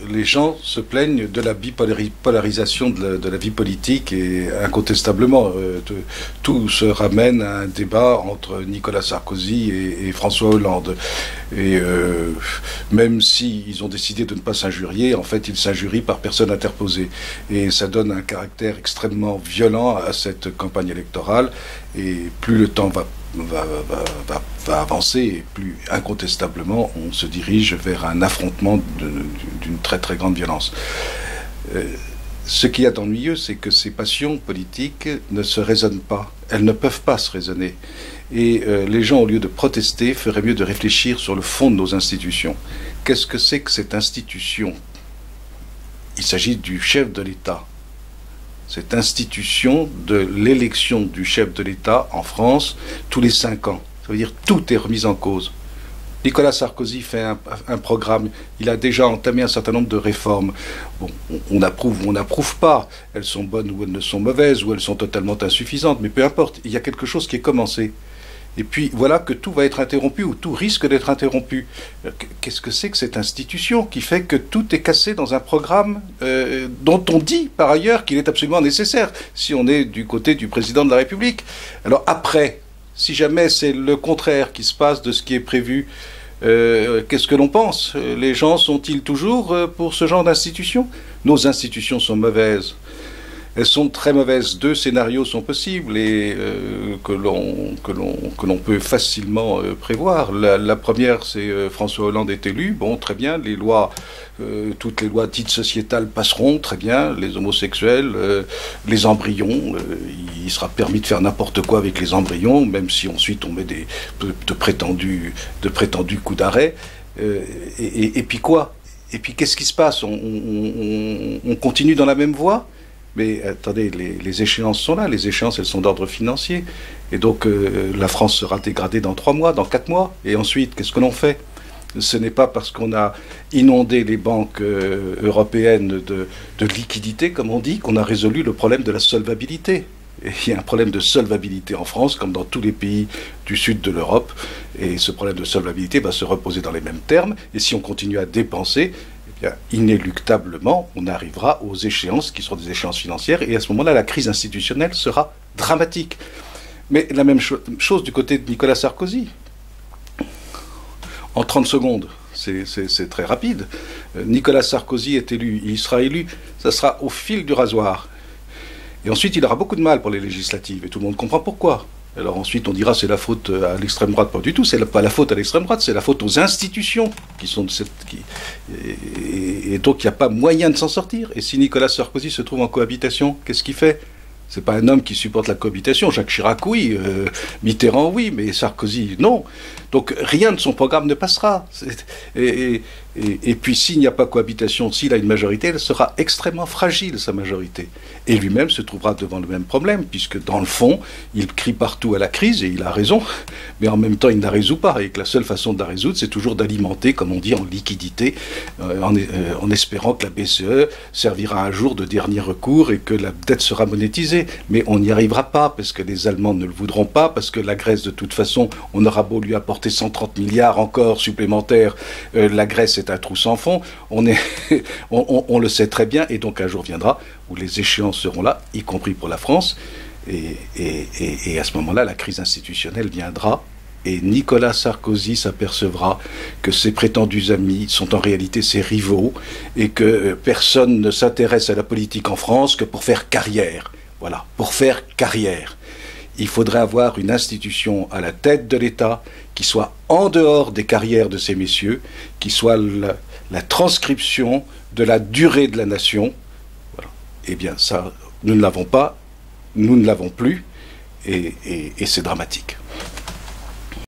les gens se plaignent de la bipolarisation de la vie politique et incontestablement, tout se ramène à un débat entre Nicolas Sarkozy et François Hollande. Et même s'ils ont décidé de ne pas s'injurier, en fait, ils s'injurient par personne interposée. Et ça donne un caractère extrêmement violent à cette campagne électorale. Et plus le temps va avancer et plus incontestablement on se dirige vers un affrontement d'une très très grande violence. Ce qu'il y a d'ennuyeux, c'est que ces passions politiques ne se raisonnent pas. Elles ne peuvent pas se raisonner. Et les gens, au lieu de protester, feraient mieux de réfléchir sur le fond de nos institutions. Qu'est-ce que c'est que cette institution? Il s'agit du chef de l'État. Cette institution de l'élection du chef de l'État en France tous les 5 ans. Ça veut dire que tout est remis en cause. Nicolas Sarkozy fait un programme, il a déjà entamé un certain nombre de réformes. Bon, on approuve ou on n'approuve pas. Elles sont bonnes ou elles ne sont mauvaises, ou elles sont totalement insuffisantes, mais peu importe, il y a quelque chose qui est commencé. Et puis voilà que tout va être interrompu, ou tout risque d'être interrompu. Qu'est-ce que c'est que cette institution qui fait que tout est cassé dans un programme dont on dit par ailleurs qu'il est absolument nécessaire, si on est du côté du président de la République? Alors après, si jamais c'est le contraire qui se passe de ce qui est prévu, qu'est-ce que l'on pense? Les gens sont-ils toujours pour ce genre d'institution? Nos institutions sont mauvaises. Elles sont très mauvaises. 2 scénarios sont possibles et que l'on peut facilement prévoir. La première, c'est François Hollande est élu. Bon, très bien. Les lois, toutes les lois dites sociétales passeront, très bien. Les homosexuels, les embryons, il sera permis de faire n'importe quoi avec les embryons, même si ensuite on met de prétendus coups d'arrêt. Et puis quoi? Et puis qu'est-ce qui se passe? On continue dans la même voie? Mais attendez, les échéances sont là, les échéances elles sont d'ordre financier. Et donc la France sera dégradée dans 3 mois, dans 4 mois. Et ensuite, qu'est-ce que l'on fait? Ce n'est pas parce qu'on a inondé les banques européennes de liquidités, comme on dit, qu'on a résolu le problème de la solvabilité. Et il y a un problème de solvabilité en France, comme dans tous les pays du sud de l'Europe. Et ce problème de solvabilité va se reposer dans les mêmes termes. Et si on continue à dépenser, bien, inéluctablement, on arrivera aux échéances qui seront des échéances financières, et à ce moment-là, la crise institutionnelle sera dramatique. Mais la même chose du côté de Nicolas Sarkozy. En 30 secondes, c'est très rapide. Nicolas Sarkozy est élu, il sera élu, ça sera au fil du rasoir. Et ensuite, il aura beaucoup de mal pour les législatives, et tout le monde comprend pourquoi. Alors ensuite, on dira c'est la faute à l'extrême droite. Pas du tout, c'est pas la faute à l'extrême droite, c'est la faute aux institutions qui sont de cette... Et donc, il n'y a pas moyen de s'en sortir. Et si Nicolas Sarkozy se trouve en cohabitation, qu'est-ce qu'il fait? C'est pas un homme qui supporte la cohabitation. Jacques Chirac, oui. Mitterrand, oui. Mais Sarkozy, non. Donc, rien de son programme ne passera. Et puis, s'il n'y a pas cohabitation, s'il a une majorité, elle sera extrêmement fragile, sa majorité. Et lui-même se trouvera devant le même problème, puisque, dans le fond, il crie partout à la crise, et il a raison, mais en même temps, il ne la résout pas. Et que la seule façon de la résoudre, c'est toujours d'alimenter, comme on dit, en liquidité, en espérant que la BCE servira un jour de dernier recours et que la dette sera monétisée. Mais on n'y arrivera pas, parce que les Allemands ne le voudront pas, parce que la Grèce, de toute façon, on aura beau lui apporter 130 milliards encore supplémentaires, la Grèce est un trou sans fond, on le sait très bien, et donc un jour viendra où les échéances seront là, y compris pour la France, et à ce moment-là, la crise institutionnelle viendra, et Nicolas Sarkozy s'apercevra que ses prétendus amis sont en réalité ses rivaux, et que personne ne s'intéresse à la politique en France que pour faire carrière. Voilà, pour faire carrière. Il faudrait avoir une institution à la tête de l'État qui soit en dehors des carrières de ces messieurs, qui soit la transcription de la durée de la nation. Voilà. Eh bien, ça, nous ne l'avons pas, nous ne l'avons plus, et c'est dramatique.